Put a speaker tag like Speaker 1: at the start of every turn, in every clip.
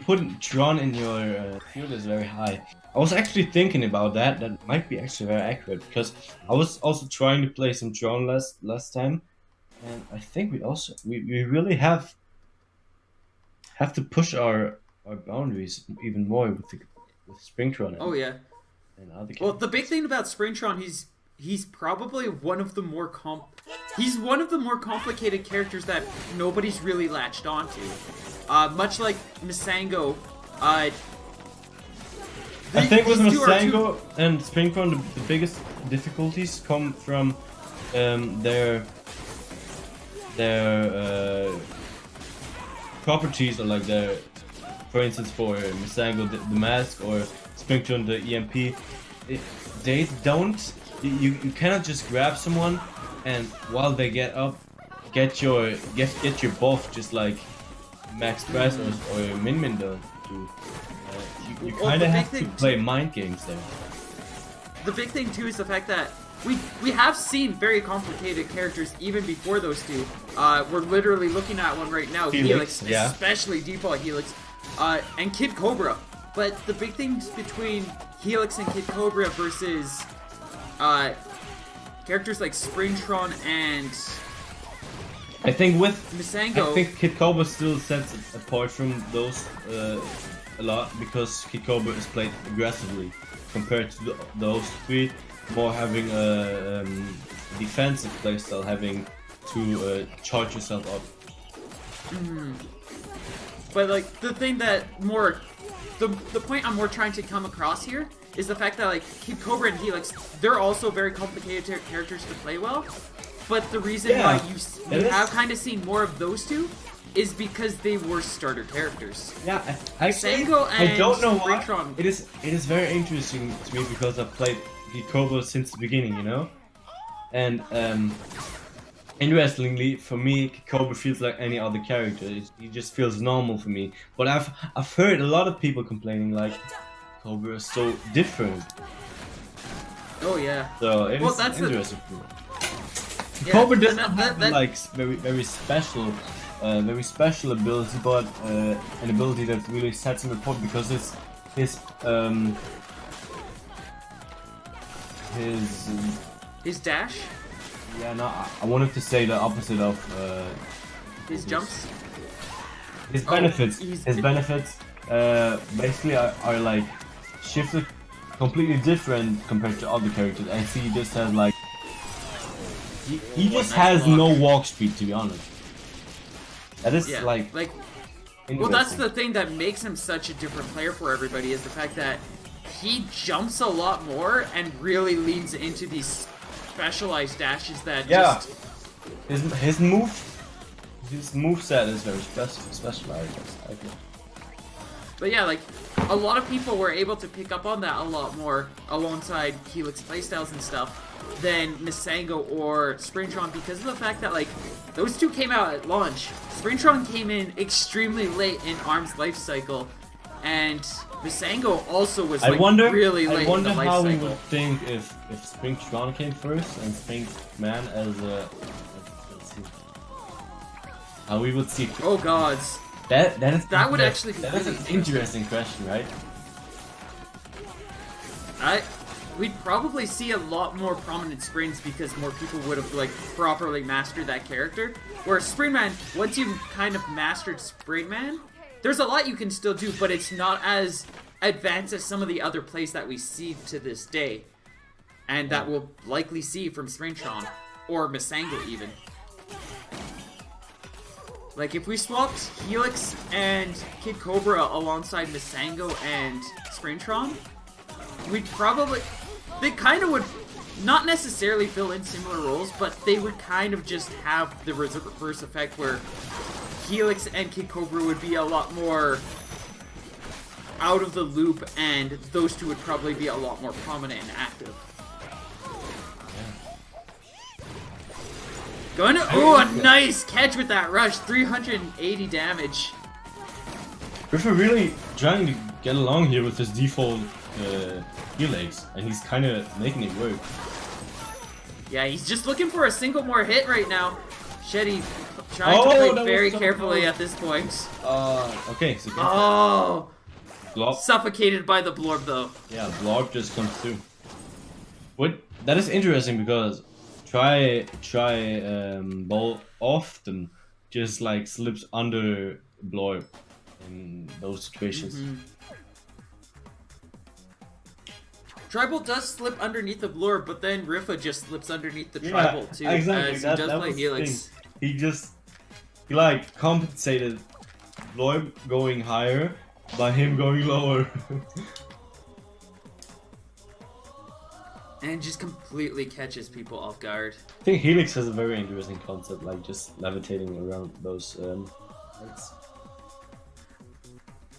Speaker 1: put Tron in your field is very high. I was actually thinking about that. That might be actually very accurate because I was also trying to play some Tron last time, and I think we really have to push our boundaries even more with Springtron
Speaker 2: Oh yeah.
Speaker 1: and other
Speaker 2: Well,
Speaker 1: games.
Speaker 2: the big thing about Springtron, he's probably one of the more he's one of the more complicated characters that nobody's really latched onto. Much like Misango,
Speaker 1: I think with
Speaker 2: these two are
Speaker 1: Masango and Springtron, the biggest difficulties come from their properties, or like their, for instance, for Masango the mask, or Springtron the EMP. They don't. You cannot just grab someone and while they get up, get your buff just like Max Press or Min Min do. You kind of have to play mind games there.
Speaker 2: The big thing too is the fact that we have seen very complicated characters even before those two. We're literally looking at one right now, Helix,
Speaker 1: yeah.
Speaker 2: especially default Helix, and Kid Cobra. But the big things between Helix and Kid Cobra versus characters like Springtron and
Speaker 1: I think
Speaker 2: Misango,
Speaker 1: I think Kid Cobra still sets it apart from those a lot because Kid Cobra is played aggressively compared to those three, more having a defensive playstyle, having to charge yourself up.
Speaker 2: But like the thing that more, the point I'm more trying to come across here is the fact that like Kid Cobra and Helix, they're also very complicated characters to play well. But the reason why you have kind of seen more of those two is because they were starter characters.
Speaker 1: Yeah, actually, I don't know why. It is very interesting to me because I've played Kid Cobra since the beginning, you know, and interestingly for me, Kid Cobra feels like any other character. He just feels normal for me. But I've heard a lot of people complaining like Cobra is so different.
Speaker 2: Oh yeah.
Speaker 1: So it is
Speaker 2: that's
Speaker 1: interesting for me.
Speaker 2: Yeah,
Speaker 1: Cobra doesn't have like very special ability, but an ability that really sets him apart because his
Speaker 2: dash.
Speaker 1: Yeah, no, I wanted to say the opposite of
Speaker 2: his jumps.
Speaker 1: His benefits. His benefits basically are like shifted completely different compared to other characters. And he just has like he just has no walk speed, to be honest. That is like
Speaker 2: well, that's the thing that makes him such a different player for everybody, is the fact that he jumps a lot more and really leans into these specialized dashes that just
Speaker 1: his move set is very specialized, I think.
Speaker 2: But yeah, like a lot of people were able to pick up on that a lot more alongside Helix playstyles and stuff than Misango or Springtron, because of the fact that like those two came out at launch. Springtron came in extremely late in ARM's life cycle, and Misango also was like really late in the life cycle. I wonder
Speaker 1: how we would think if Springtron came first and Springman as a let's see. How we would see.
Speaker 2: Oh gods.
Speaker 1: That
Speaker 2: would actually be
Speaker 1: an interesting question, right?
Speaker 2: We'd probably see a lot more prominent Springs because more people would have like properly mastered that character. Whereas Springman, once you've kind of mastered Springman, there's a lot you can still do, but it's not as advanced as some of the other plays that we see to this day, and that we'll likely see from Springtron or Misango even. Like, if we swapped Helix and Kid Cobra alongside Misango and Springtron, we'd probably... They kind of would not necessarily fill in similar roles, but they would kind of just have the reverse effect where Helix and Kid Cobra would be a lot more out of the loop, and those two would probably be a lot more prominent and active. Going to, a nice catch with that rush, 380 damage.
Speaker 1: Ripha really trying to get along here with his default Helix, and he's kind of making it work.
Speaker 2: Yeah, he's just looking for a single more hit right now. Shedy trying to play very carefully at this point.
Speaker 1: Okay, so
Speaker 2: Oh!
Speaker 1: Blob.
Speaker 2: Suffocated by the blorb though.
Speaker 1: Yeah, Blob just comes through. What? That is interesting because try ball often just like slips under Blob in those situations.
Speaker 2: Tribal does slip underneath the blur, but then Ripha just slips underneath the tribal too.
Speaker 1: Exactly.
Speaker 2: As he does play Helix.
Speaker 1: He like compensated Lloyd going higher by him going lower.
Speaker 2: And just completely catches people off guard.
Speaker 1: I think Helix has a very interesting concept, like just levitating around those lights.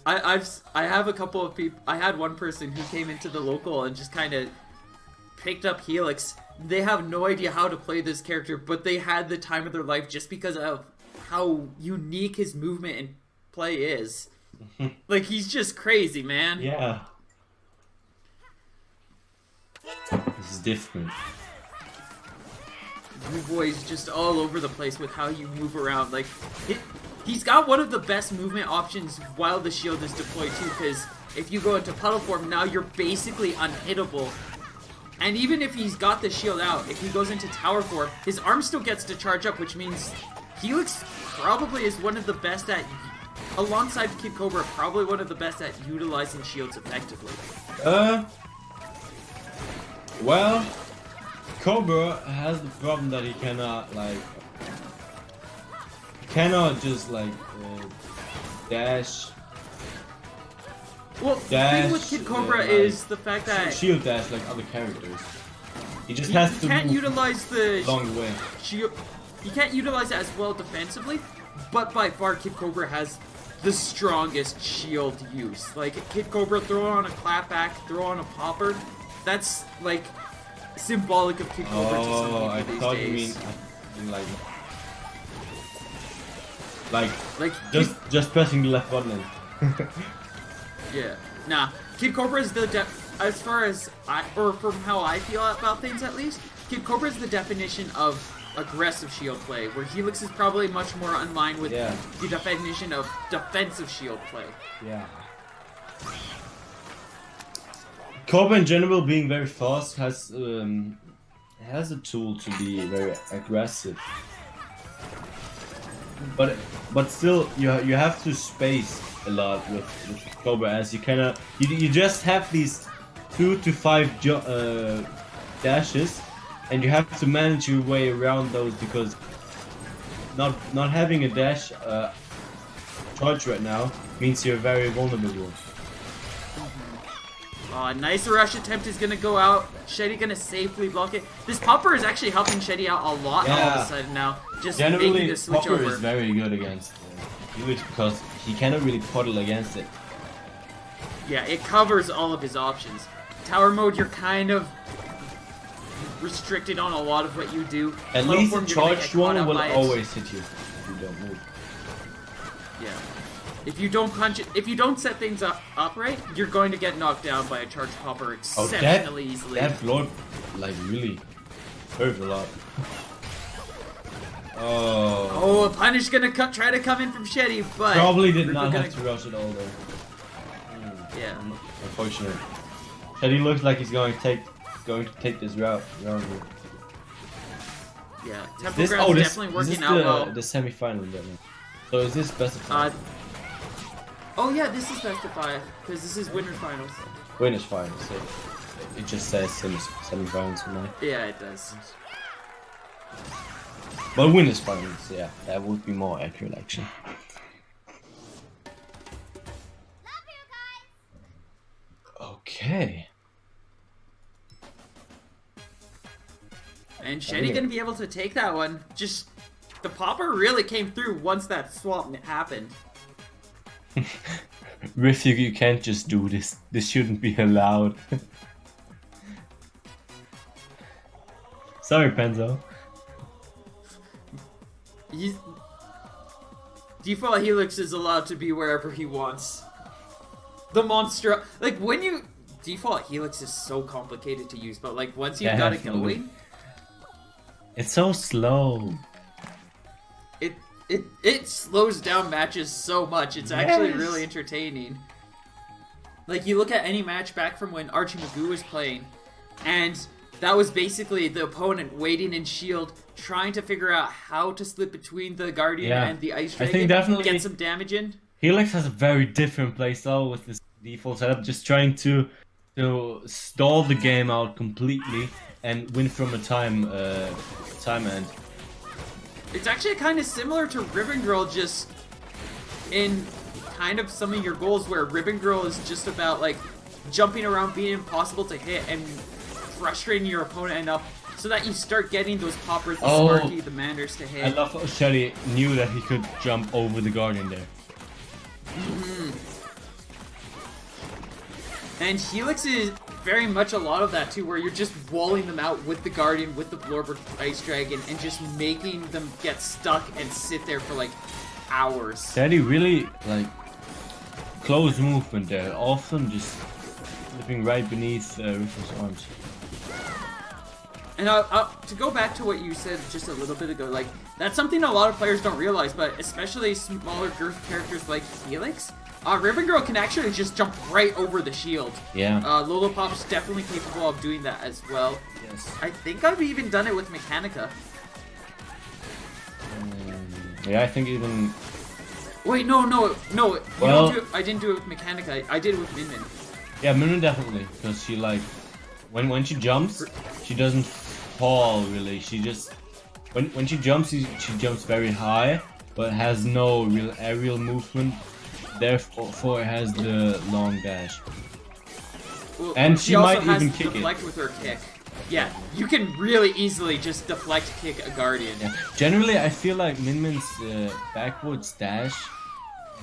Speaker 2: I have a couple of people. I had one person who came into the local and just kind of picked up Helix. They have no idea how to play this character, but they had the time of their life just because of how unique his movement and play is. Like, he's just crazy, man.
Speaker 1: Yeah. This is different.
Speaker 2: You boys just all over the place with how you move around. Like, he's got one of the best movement options while the shield is deployed too, because if you go into puddle form, now you're basically unhittable. And even if he's got the shield out, if he goes into tower form, his arm still gets to charge up, which means Helix probably is one of the best at, alongside Kid Cobra, probably one of the best at utilizing shields effectively.
Speaker 1: Well, Cobra has the problem that he cannot, like, just, like, dash.
Speaker 2: Well, the thing with Kid Cobra is the fact that
Speaker 1: shield dash like other characters. He just has to
Speaker 2: can't
Speaker 1: move
Speaker 2: utilize the
Speaker 1: long way.
Speaker 2: Shield. He can't utilize it as well defensively, but by far Kid Cobra has the strongest shield use. Like, Kid Cobra, throw on a clapback, throw on a popper. That's like symbolic of Kid Cobra to some people
Speaker 1: I
Speaker 2: these
Speaker 1: thought
Speaker 2: days.
Speaker 1: you mean like just pressing the left button.
Speaker 2: Yeah. Nah. Kid Cobra is the as far as or from how I feel about things at least, Kid Cobra is the definition of aggressive shield play, where Helix is probably much more in line with the definition of defensive shield play.
Speaker 1: Yeah. Cobra in general, being very fast, has a tool to be very aggressive. But still, you have to space a lot with Cobra, as you cannot. You just have these 2 to 5 dashes, and you have to manage your way around those, because not having a dash charge right now means you're very vulnerable.
Speaker 2: Nice rush attempt is gonna go out. Shedy gonna safely block it. This popper is actually helping Shedy out a lot all of a sudden now. Just
Speaker 1: generally,
Speaker 2: making the switch
Speaker 1: popper
Speaker 2: over.
Speaker 1: is very good against Helix because he cannot really puddle against it.
Speaker 2: Yeah, it covers all of his options. Tower mode, you're kind of restricted on a lot of what you do.
Speaker 1: At
Speaker 2: Low
Speaker 1: least
Speaker 2: form,
Speaker 1: a
Speaker 2: you're gonna
Speaker 1: charged
Speaker 2: get caught
Speaker 1: one
Speaker 2: out
Speaker 1: will
Speaker 2: by it.
Speaker 1: always hit you if you don't move.
Speaker 2: Yeah. If you don't punch it, if you don't set things up right, you're going to get knocked down by a charged popper exceptionally easily.
Speaker 1: That blood, like, really hurt a lot. Oh,
Speaker 2: a punish gonna try to come in from Shedy, but
Speaker 1: probably did
Speaker 2: Ripha
Speaker 1: not
Speaker 2: gonna...
Speaker 1: have to rush it all though.
Speaker 2: Yeah.
Speaker 1: Unfortunate. Shedy looks like he's going to take this route around here.
Speaker 2: Yeah, Temple Ground's definitely working out well.
Speaker 1: The semi-final then. So is this best of 5?
Speaker 2: Oh yeah, this is best of 5 because this is winners finals.
Speaker 1: Winners finals. So it just says semi-finals for mine.
Speaker 2: Yeah, it does.
Speaker 1: But winners finals, yeah, that would be more accurate actually. Okay.
Speaker 2: And Shedy gonna be able to take that one. Just the popper really came through once that swap happened.
Speaker 1: Riff, you can't just do this. This shouldn't be allowed. Sorry, Penzo.
Speaker 2: Default Helix is allowed to be wherever he wants. The monster, like when you default Helix is so complicated to use, but like once you've got it going,
Speaker 1: it's so slow.
Speaker 2: it slows down matches so much. It's actually really entertaining. Like, you look at any match back from when Archie Magoo was playing, and that was basically the opponent waiting in shield, trying to figure out how to slip between the Guardian and the Ice Dragon,
Speaker 1: I think definitely
Speaker 2: get some damage in.
Speaker 1: Helix has a very different playstyle with this default setup, just trying to stall the game out completely and win from a time end.
Speaker 2: It's actually kind of similar to Ribbon Girl, just in kind of some of your goals, where Ribbon Girl is just about like jumping around, being impossible to hit, and frustrating your opponent enough so that you start getting those poppers, the Sparky, the Manders to hit.
Speaker 1: I love how Shedy knew that he could jump over the Guardian there.
Speaker 2: And Helix is very much a lot of that too, where you're just walling them out with the Guardian, with the Blorber Ice Dragon, and just making them get stuck and sit there for like hours.
Speaker 1: Shedy really like close movement there, often just slipping right beneath Ripha's arms.
Speaker 2: And to go back to what you said just a little bit ago, like, that's something a lot of players don't realize, but especially smaller girth characters like Helix, Ribbon Girl can actually just jump right over the shield.
Speaker 1: Yeah.
Speaker 2: Lolopop's definitely capable of doing that as well.
Speaker 1: Yes.
Speaker 2: I think I've even done it with Mechanica.
Speaker 1: Yeah, I think even...
Speaker 2: Wait, no.
Speaker 1: Well,
Speaker 2: I didn't do it with Mechanica. I did it with Min Min.
Speaker 1: Yeah, Min Min definitely, because she like... When she jumps, she doesn't fall really. She just... When she jumps, she jumps very high, but has no real aerial movement. Therefore, it has the long dash.
Speaker 2: Well,
Speaker 1: and she might
Speaker 2: also
Speaker 1: even
Speaker 2: has
Speaker 1: kick
Speaker 2: deflect
Speaker 1: it.
Speaker 2: with her kick. Yeah, you can really easily just deflect kick a Guardian.
Speaker 1: Yeah. Generally, I feel like Min Min's backwards dash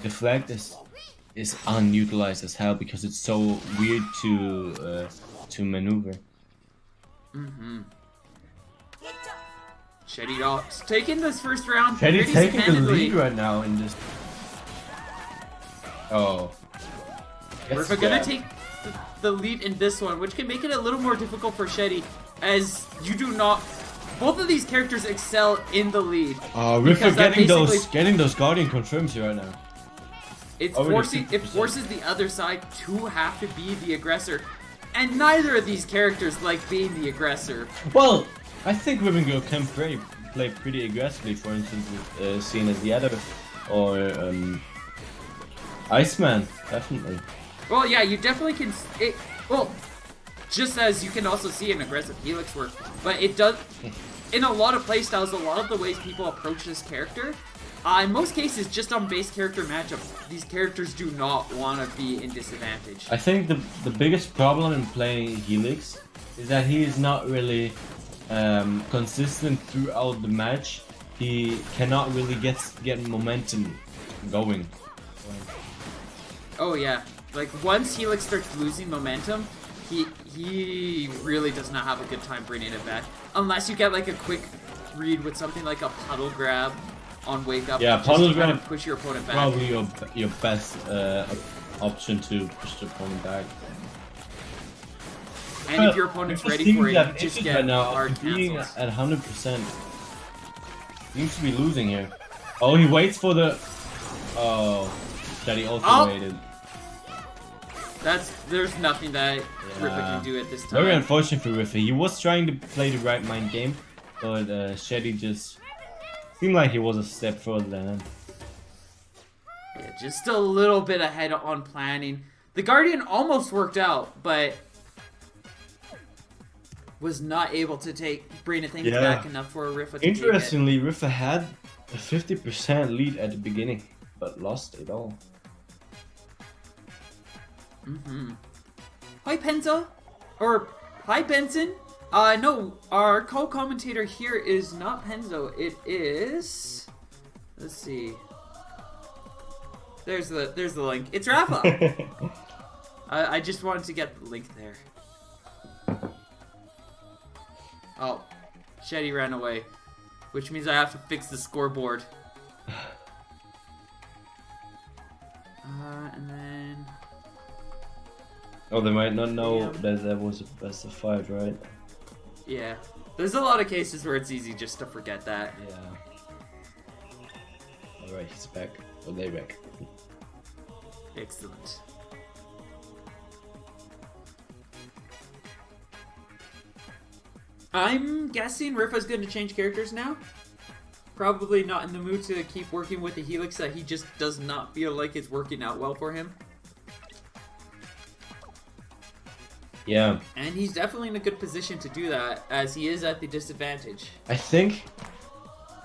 Speaker 1: deflect is unutilized as hell because it's so weird to maneuver.
Speaker 2: Shedy Dogs taking this first round.
Speaker 1: Shedy's taking the
Speaker 2: handedly.
Speaker 1: lead right now in this. Oh.
Speaker 2: Ripha gonna take the lead in this one, which can make it a little more difficult for Shedy, as you do not. Both of these characters excel in the lead.
Speaker 1: Ripha getting those Guardian confirms you right now.
Speaker 2: It forces the other side to have to be the aggressor, and neither of these characters like being the aggressor.
Speaker 1: Well, I think Ribbon Girl can play pretty aggressively. For instance, with seen as the other, or Iceman, definitely.
Speaker 2: Well, yeah, you definitely can. Well, just as you can also see an aggressive Helix work, but it does. In a lot of playstyles, a lot of the ways people approach this character, in most cases, just on base character matchup, these characters do not want to be in disadvantage.
Speaker 1: I think the biggest problem in playing Helix is that he is not really consistent throughout the match. He cannot really get momentum going.
Speaker 2: Oh yeah, like once Helix starts losing momentum, he really does not have a good time bringing it back. Unless you get like a quick read with something like a puddle grab on wake up.
Speaker 1: Yeah, puddle grab
Speaker 2: push your opponent back.
Speaker 1: Probably your best option to push the opponent back.
Speaker 2: And if your opponent's ready for it, just get
Speaker 1: right now,
Speaker 2: hard
Speaker 1: being
Speaker 2: cancels.
Speaker 1: at 100%. Seems to be losing here. Oh, he waits for the. Oh, that he also waited.
Speaker 2: There's nothing that Ripha can do at this time.
Speaker 1: Very unfortunate for Ripha. He was trying to play the right mind game, but Shedy just seemed like he was a step further than him.
Speaker 2: Yeah, just a little bit ahead on planning. The Guardian almost worked out, but was not able to bring things back enough for Ripha to
Speaker 1: Interestingly, Ripha had a 50% lead at the beginning, but lost it all.
Speaker 2: Hi, Penza. Or, hi, Benson. No, our co-commentator here is not Penzo. It is... Let's see. There's the link. It's Rafa. I just wanted to get the link there. Oh, Shedy ran away, which means I have to fix the scoreboard. And then...
Speaker 1: Oh, they might not know that was a best of 5, right?
Speaker 2: Yeah. There's a lot of cases where it's easy just to forget that.
Speaker 1: Yeah. Alright, he's back. Or they back.
Speaker 2: Excellent. I'm guessing Ripha's going to change characters now. Probably not in the mood to keep working with the Helix that he just does not feel like it's working out well for him.
Speaker 1: Yeah.
Speaker 2: And he's definitely in a good position to do that, as he is at the disadvantage.
Speaker 1: I think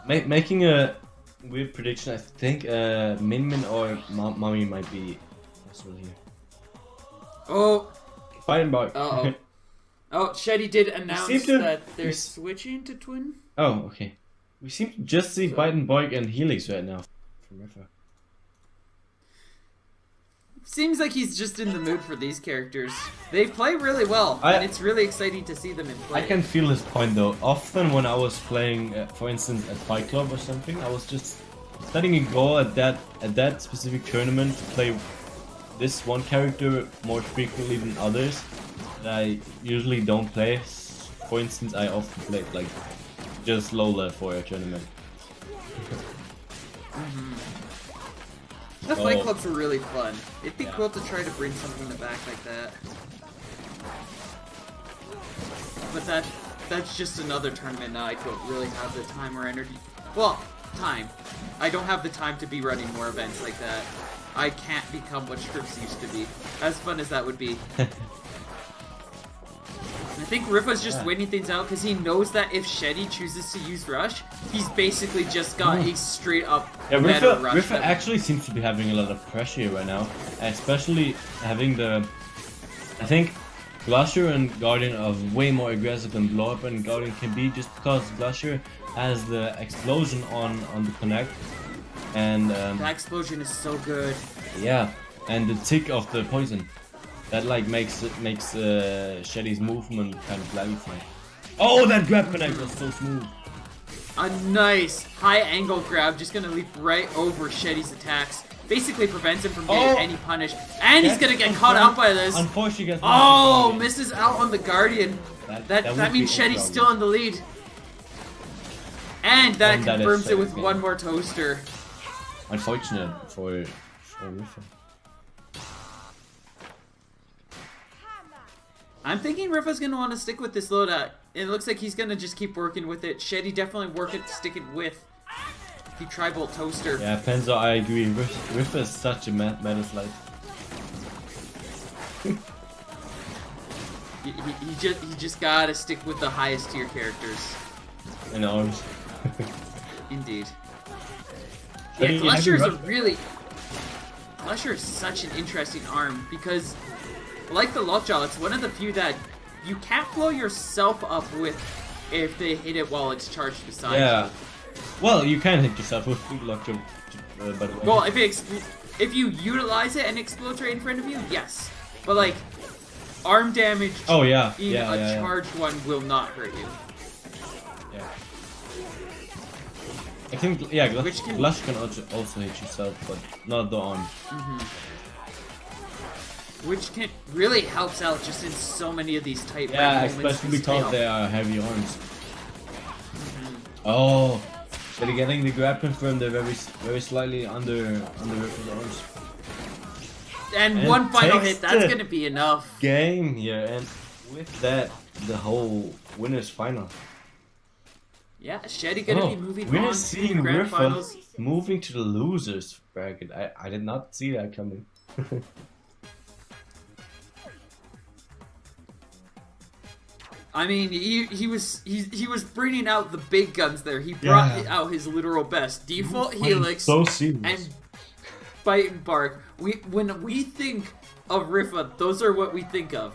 Speaker 1: making a weird prediction. I think Min Min or Mommy might be possible here.
Speaker 2: Oh.
Speaker 1: Fighting boy.
Speaker 2: Uh-oh. Oh, Shedy did announce that they're switching to Twin.
Speaker 1: Oh, okay. We seem to just see Biden Boy and Helix right now from Ripha.
Speaker 2: Seems like he's just in the mood for these characters. They play really well, and it's really exciting to see them in play.
Speaker 1: I can feel his point though. Often when I was playing, for instance, at Fight Club or something, I was just setting a goal at that specific tournament to play this one character more frequently than others that I usually don't play. For instance, I often played like just Lola for a tournament.
Speaker 2: The Fight Clubs were really fun. It'd be cool to try to bring something back like that. But that's just another tournament now. I don't really have the time or energy. Well, time. I don't have the time to be running more events like that. I can't become what Scripps used to be. As fun as that would be. I think Ripha's just waiting things out because he knows that if Shedy chooses to use Rush, he's basically just got a straight up meta Rush.
Speaker 1: Ripha actually seems to be having a lot of pressure right now, especially having the... I think Glusher and Guardian are way more aggressive than Blow Up and Guardian can be, just because Glusher has the explosion on the connect. And
Speaker 2: that explosion is so good.
Speaker 1: Yeah, and the tick of the poison. That like makes Shedy's movement kind of laggy. Oh, that grab connect was so smooth.
Speaker 2: A nice high angle grab, just gonna leap right over Shedy's attacks. Basically prevents him from getting any punish. And he's gonna get caught out by this.
Speaker 1: Unfortunately, gets
Speaker 2: misses out on the Guardian. That means Shedy's still in the lead. And that confirms it with one more toaster.
Speaker 1: Unfortunate for Ripha.
Speaker 2: I'm thinking Ripha's gonna want to stick with this loadout. It looks like he's gonna just keep working with it. Shedy definitely stick it with the Tri-Bolt Toaster.
Speaker 1: Yeah, Penzo, I agree. Ripha is such a meta slide.
Speaker 2: he just gotta stick with the highest tier characters.
Speaker 1: In arms.
Speaker 2: Indeed. Yeah, Glusher is Glusher is such an interesting arm because, like the Lockjaw, it's one of the few that you can't blow yourself up with if they hit it while it's charged beside you.
Speaker 1: Yeah. Well, you can hit yourself with Lockjaw, by the way.
Speaker 2: Well, if you utilize it and explodes right in front of you, yes. But like, arm damage being a charged one will not hurt you.
Speaker 1: Yeah. I think, Glush can also hit yourself, but not the arm.
Speaker 2: Which really helps out just in so many of these tight
Speaker 1: moments. Yeah, especially because they are heavy arms. Oh, they're getting the grab confirmed. They're very slightly under Ripha's arms.
Speaker 2: And one final hit, that's gonna be enough.
Speaker 1: Game, and with that, the whole winners final.
Speaker 2: Yeah, Shedy gonna be moving on
Speaker 1: we're
Speaker 2: to
Speaker 1: seeing
Speaker 2: the grand
Speaker 1: Ripha
Speaker 2: finals.
Speaker 1: moving to the losers bracket. I did not see that coming.
Speaker 2: I mean, he was bringing out the big guns there. He brought out his literal best. Default Helix and Bite and Bark. When we think of Ripha, those are what we think of.